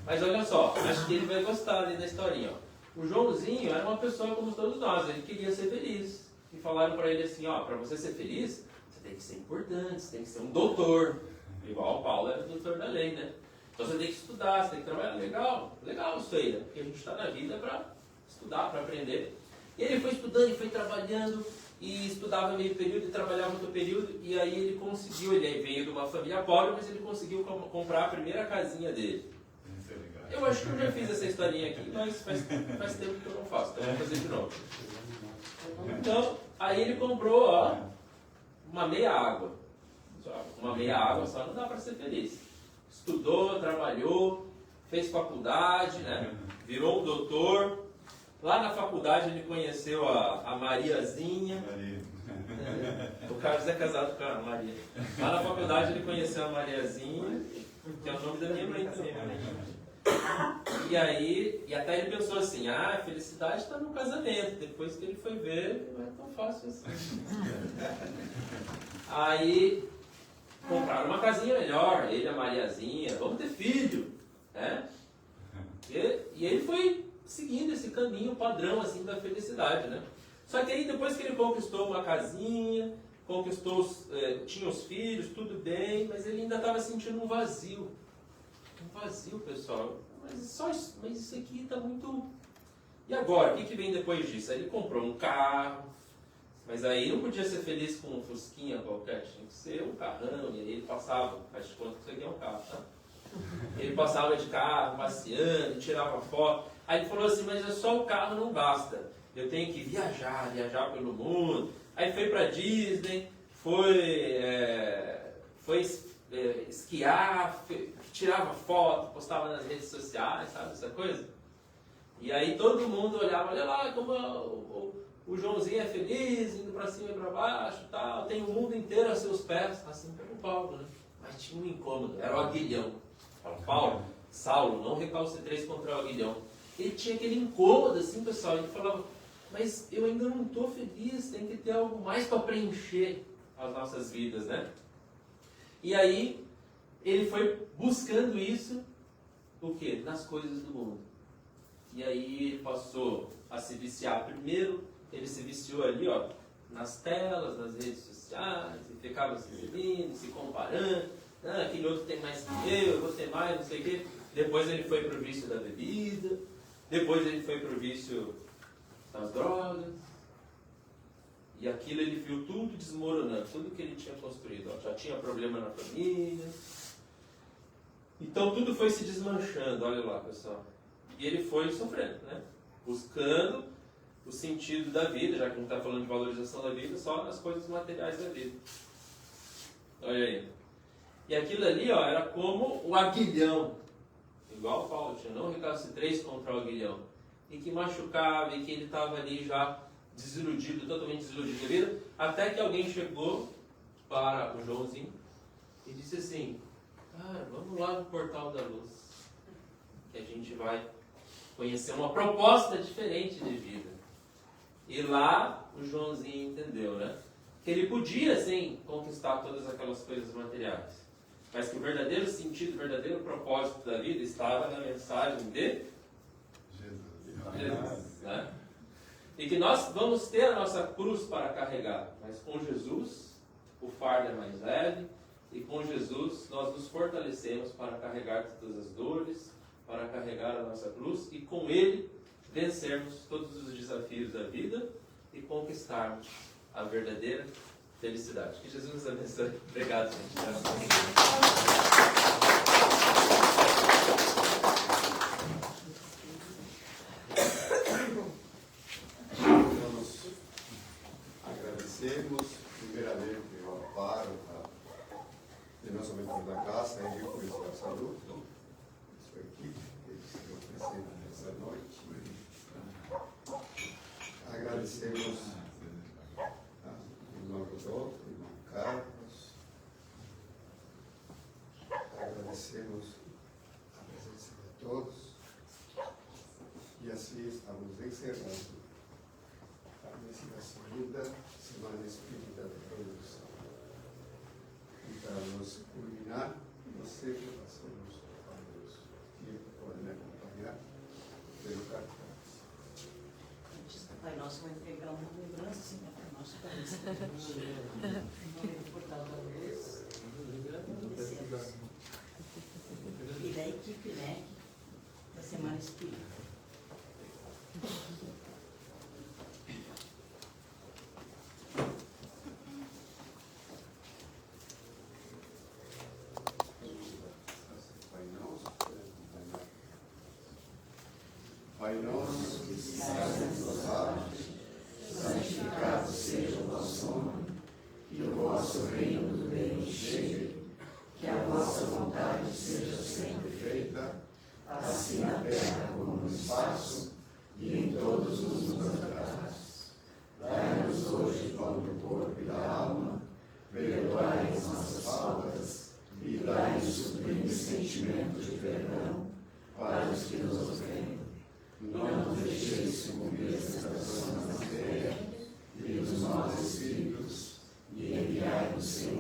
Mas olha só, acho que ele vai gostar ali da historinha. Ó. O Joãozinho era uma pessoa como todos nós, ele queria ser feliz. E falaram para ele assim, para você ser feliz, você tem que ser importante, você tem que ser um doutor. Igual o Paulo era doutor da lei, né? Então você tem que estudar, você tem que trabalhar. Legal isso aí, né? Porque a gente está na vida para estudar, para aprender. E ele foi estudando, e foi trabalhando, e estudava meio período, e trabalhava outro período, e aí ele conseguiu, ele veio de uma família pobre, mas ele conseguiu comprar a primeira casinha dele. Isso é legal. Eu acho que eu já fiz essa historinha aqui, mas faz tempo que eu não faço, então vou fazer de novo. Então, aí ele comprou, uma meia água. Uma meia água só não dá para ser feliz. Estudou, trabalhou, fez faculdade, né? Virou um doutor. Lá na faculdade ele conheceu a Mariazinha. O Carlos é casado com a Maria. Lá na faculdade ele conheceu a Mariazinha, que é o nome da minha mãe também. E aí, até ele pensou assim, a felicidade está no casamento. Depois que ele foi ver, não é tão fácil assim. Aí compraram uma casinha melhor, ele e a Mariazinha, vamos ter filho, né? E ele foi seguindo esse caminho padrão assim da felicidade, né? Só que aí depois que ele conquistou uma casinha, tinha os filhos, tudo bem, mas ele ainda estava sentindo um vazio. Um vazio, pessoal. Mas isso aqui está muito... E agora? O que vem depois disso? Aí ele comprou um carro, mas aí não podia ser feliz com um fusquinha qualquer, tinha que ser um carrão, e aí ele passava, faz de conta que isso aqui é um carro, tá? Ele passava de carro, passeando, tirava foto. Aí ele falou assim, mas é só o carro não basta, eu tenho que viajar pelo mundo. Aí foi para Disney, foi esquiar, tirava foto, postava nas redes sociais, sabe, essa coisa? E aí todo mundo olhava, olha lá como o Joãozinho é feliz, indo para cima e para baixo, tal, tem o mundo inteiro a seus pés, assim como o Paulo, né? Mas tinha um incômodo, era o aguilhão. Saulo, não recalcitreis contra o aguilhão. Ele tinha aquele incômodo, assim, pessoal, ele falava, mas eu ainda não estou feliz, tem que ter algo mais para preencher as nossas vidas, né? E aí, ele foi buscando isso, o quê? Nas coisas do mundo. E aí ele passou a se viciar primeiro, ele se viciou ali, nas telas, nas redes sociais, e ficava se exibindo, se comparando, aquele outro tem mais que eu vou ter mais, não sei o quê. Depois ele foi para o vício da bebida, depois ele foi para o vício nas drogas. E aquilo ele viu tudo desmoronando, tudo que ele tinha construído. Ó, já tinha problema na família. Então tudo foi se desmanchando, olha lá, pessoal. E ele foi sofrendo, né? Buscando o sentido da vida, já que a gente está falando de valorização da vida, só nas coisas materiais da vida. Olha aí. E aquilo ali, ó, era como o aguilhão. Igual o Paulo tinha, não recalcitrez contra o aguilhão. E que machucava, e que ele estava ali já desiludido, totalmente desiludido da vida, até que alguém chegou para o Joãozinho e disse assim: cara, vamos lá no Portal da Luz, que a gente vai conhecer uma proposta diferente de vida. E lá o Joãozinho entendeu, né? Que ele podia, sim, conquistar todas aquelas coisas materiais, mas que o verdadeiro sentido, o verdadeiro propósito da vida estava na mensagem de Jesus, né? E que nós vamos ter a nossa cruz para carregar, mas com Jesus o fardo é mais leve, e com Jesus nós nos fortalecemos para carregar todas as dores, para carregar a nossa cruz, e com Ele vencermos todos os desafios da vida e conquistarmos a verdadeira felicidade. Que Jesus nos abençoe. Obrigado, gente. Agradecemos primeiramente ao amparo de nosso mentor da casa, Henrique Policial Saúde, sua equipe, que estão presentes nessa noite. Agradecemos ao irmão Rodolfo, ao irmão Carlos. Agradecemos a presença de todos. E assim estamos encerrando a nossa segunda Semana Espírita de Produção. E para nos culminar, você que passamos os que podem acompanhar pelo cartão. Antes do Pai Nosso, vou entregar uma lembrança, assim, né, para o nosso país. Em nome do Portal da Luz, agradecemos. E da equipe, né, da Semana Espírita. Pai nosso que estás nos céus, santificado seja o vosso nome, que o vosso reino venha chegue, que a vossa vontade seja sempre feita, assim na terra como no espaço, e em todos os lugares. Dai-nos hoje o pão do corpo e da alma, perdoai as nossas faltas, e dai-nos sublime sentimento de perdão para os que nos ofendem. Não nos deixeis sucumbir às tentações da terra, e dos maus espíritos, e enviai-nos, Senhor,